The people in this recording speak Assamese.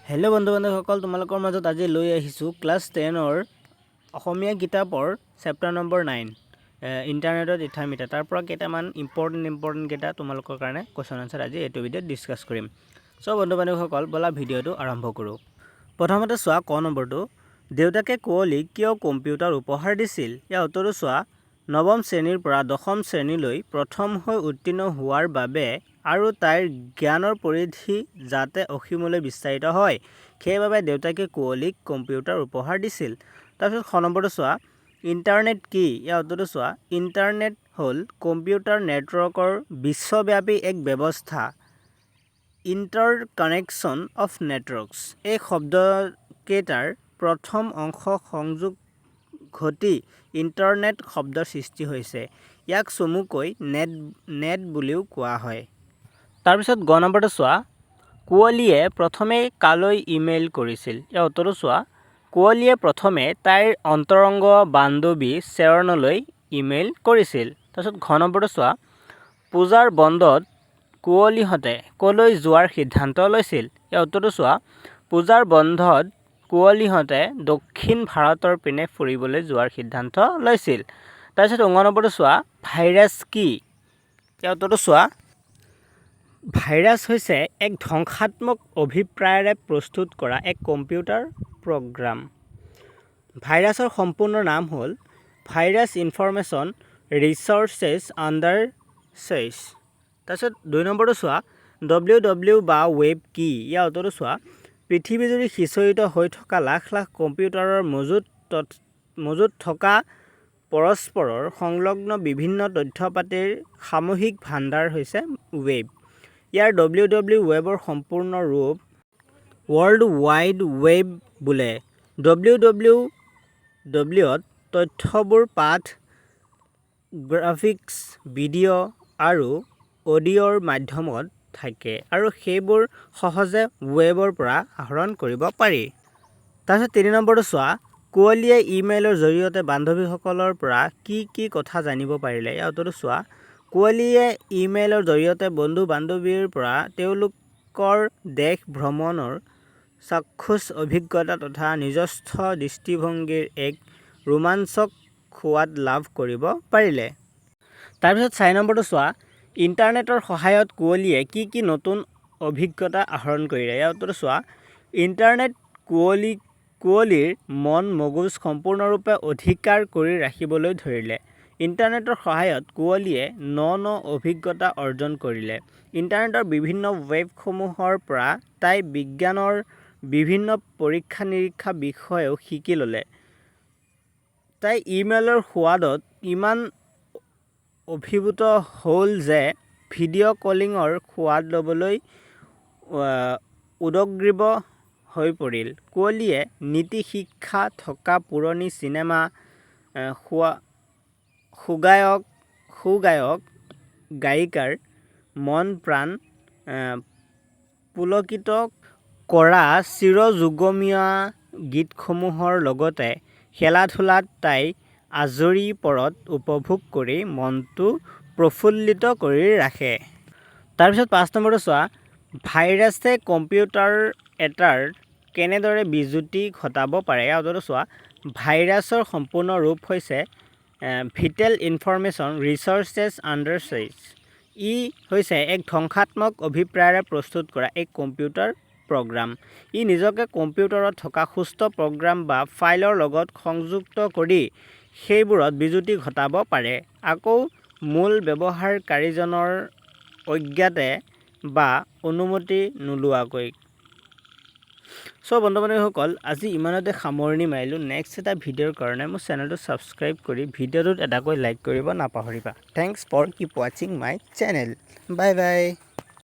হেল্ল' বন্ধু-বান্ধৱসকল, তোমালোকৰ মাজত আজি লৈ আহিছোঁ ক্লাছ 10ৰ অসমীয়া কিতাপৰ চেপ্টাৰ নম্বৰ 9 ইণ্টাৰনেটত ইথামিটা। তাৰ পৰা কেইটামান ইম্পৰ্টেণ্ট কেইটা তোমালোকৰ কাৰণে কুৱেশ্যন আনচাৰ আজি এইটো ভিডিঅ'ত ডিছকাছ কৰিম। চ' বন্ধু-বান্ধৱসকল, ব'লা ভিডিঅ'টো আৰম্ভ কৰোঁ। প্ৰথমতে চোৱা ক নম্বৰটো, দেউতাকে কুঁৱলীক কিয় কম্পিউটাৰ উপহাৰ দিছিল? ইয়াৰ উত্তৰটো চোৱা, নৱম শ্ৰেণীৰ পৰা দশম শ্ৰেণীলৈ প্ৰথম হৈ উত্তীৰ্ণ হোৱাৰ বাবে আৰু তাইৰ জ্ঞানৰ পৰিধি যাতে অসীমলৈ বিস্তাৰিত হয়, সেইবাবে দেউতাকে কুঁৱলীক কম্পিউটাৰ উপহাৰ দিছিল। তাৰপিছত খ নম্বৰটো চোৱা, ইণ্টাৰনেট কি? ইয়াৰ উত্তৰটো চোৱা, ইণ্টাৰনেট হ'ল কম্পিউটাৰ নেটৱৰ্কৰ বিশ্বব্যাপী এক ব্যৱস্থা। ইণ্টাৰকানেকশ্যন অফ নেটৱৰ্কছ এই শব্দকেইটাৰ প্ৰথম অংশ সংযোগ ঘটি ইণ্টাৰনেট শব্দৰ সৃষ্টি হৈছে। ইয়াক চমুকৈ নেট বুলিও কোৱা হয়। তাৰপিছত গ নম্বৰটো চোৱা, কুঁৱলীয়ে প্ৰথমে কালৈ ইমেইল কৰিছিল? ইয়াৰ উত্তৰটো চোৱা, কুঁৱলীয়ে প্ৰথমে তাইৰ অন্তৰংগ বান্ধৱী শ্বেৰণলৈ ইমেইল কৰিছিল। তাৰপিছত ঘ নম্বৰটো চোৱা, পূজাৰ বন্ধত কুঁৱলীহঁতে ক'লৈ যোৱাৰ সিদ্ধান্ত লৈছিল? ইয়াৰ উত্তৰটো চোৱা, পূজাৰ বন্ধত কুঁৱলীহঁতে দক্ষিণ ভাৰতৰ পিনে ফুৰিবলৈ যোৱাৰ সিদ্ধান্ত লৈছিল। তাৰপিছত ঙ নম্বৰটো চোৱা, ভাইৰাছ কি? ইয়াৰ উত্তৰটো চোৱা, ভাইৰাছ হৈছে এক ধ্বংসাত্মক অভিপ্ৰায়েৰে প্ৰস্তুত কৰা এক কম্পিউটাৰ প্ৰগ্ৰাম। ভাইৰাছৰ সম্পূৰ্ণ নাম হ'ল ভাইৰাছ ইনফৰমেশ্যন ৰিচ'ৰ্চেছ আণ্ডাৰ চেছ। তাৰপিছত 2 নম্বৰটো চোৱা, WWW বা ৱেব কি? ইয়াৰ উত্তৰটো চোৱা, পৃথিৱীজুৰি সিঁচৰিত হৈ থকা লাখ লাখ কম্পিউটাৰৰ মজুত থকা পৰস্পৰৰ সংলগ্ন বিভিন্ন তথ্যপাতিৰ সামূহিক ভাণ্ডাৰ হৈছে ৱেব। ইয়াৰ WWW ৱেবৰ সম্পূৰ্ণ ৰূপ ৱৰ্ল্ড ৱাইড ৱেব বোলে। WWWত তথ্যবোৰ পাঠ, গ্ৰাফিক্স, ভিডিঅ' আৰু অডিঅ'ৰ মাধ্যমত থাকে আৰু সেইবোৰ সহজে ৱেবৰ পৰা আহৰণ কৰিব পাৰি। তাৰপিছত 3 নম্বৰটো চোৱা, কুঁৱলীয়ে ইমেইলৰ জৰিয়তে বান্ধৱীসকলৰ পৰা কি কি কথা জানিব পাৰিলে? ইয়াৰ উত্তৰটো চোৱা, কুঁৱলীয়ে ইমেইলৰ জৰিয়তে বন্ধু-বান্ধৱীৰ পৰা তেওঁলোকৰ দেশ ভ্ৰমণৰ চাক্ষুষ অভিজ্ঞতা তথা নিজস্ব দৃষ্টিভংগীৰ এক ৰোমাঞ্চক সোৱাদ লাভ কৰিব পাৰিলে। তাৰপিছত 4 নম্বৰটো চোৱা, ইণ্টাৰনেটৰ সহায়ত কুঁৱলীয়ে কি কি নতুন অভিজ্ঞতা আহৰণ কৰিলে? ইয়াৰ উত্তৰটো চোৱা, ইণ্টাৰনেট কুঁৱলীৰ মন মগজু সম্পূৰ্ণৰূপে অধিকাৰ কৰি ৰাখিবলৈ ধৰিলে। ইণ্টাৰনেটৰ সহায়ত কুঁৱলীয়ে ন অভিজ্ঞতা অৰ্জন কৰিলে। ইণ্টাৰনেটৰ বিভিন্ন ৱেবসমূহৰ পৰা তাই বিজ্ঞানৰ বিভিন্ন পৰীক্ষা-নিৰীক্ষা বিষয়েও শিকি ল'লে। তাই ইমেইলৰ সোৱাদত ইমান অভিভূত হ'ল যে ভিডিঅ' কলিঙৰ সোৱাদ ল'বলৈ উদগ্ৰীৱ হৈ পৰিল। কুঁৱলীয়ে নীতি শিক্ষা থকা পুৰণি চিনেমা, সুগায়ক গায়িকাৰ মন প্ৰাণ পুলকিত কৰা চিৰযুগমীয়া গীতসমূহৰ লগতে খেলা-ধূলাত তাই আজৰি পৰত উপভোগ কৰি মনটো প্ৰফুল্লিত কৰি ৰাখে। তাৰপিছত 5 নম্বৰটো চোৱা, ভাইৰাছে কম্পিউটাৰ এটাৰ কেনেদৰে বিজুতি ঘটাব পাৰে? ইয়াৰ উত্তৰটো চোৱা, ভাইৰাছৰ সম্পূৰ্ণ ৰূপ হৈছে ভিটেল ইনফৰমেশ্যন ৰিচ'ৰ্চেছ আণ্ডাৰ চেছ। ই হৈছে এক ধ্বংসাত্মক অভিপ্ৰায়েৰে প্ৰস্তুত কৰা এক কম্পিউটাৰ প্ৰগ্ৰাম। ই নিজকে কম্পিউটাৰত থকা সুস্থ প্ৰগ্ৰাম বা ফাইলৰ লগত সংযুক্ত কৰি সেইবোৰত বিজুতি ঘটাব পাৰে, আকৌ মূল ব্যৱহাৰকাৰীজনৰ অজ্ঞাতে বা অনুমতি নোলোৱাকৈ। চ' বন্ধু-বান্ধৱীসকল, আজি ইমানতে সামৰণি মাৰিলোঁ। নেক্সট এটা ভিডিঅ'ৰ কাৰণে মোৰ চেনেলটো ছাবস্ক্ৰাইব কৰি ভিডিঅ'টোত এটাকৈ লাইক কৰিব নাপাহৰিবা। থেংকছ ফৰ কিপ ৱাচিং মাই চেনেল। Bye bye.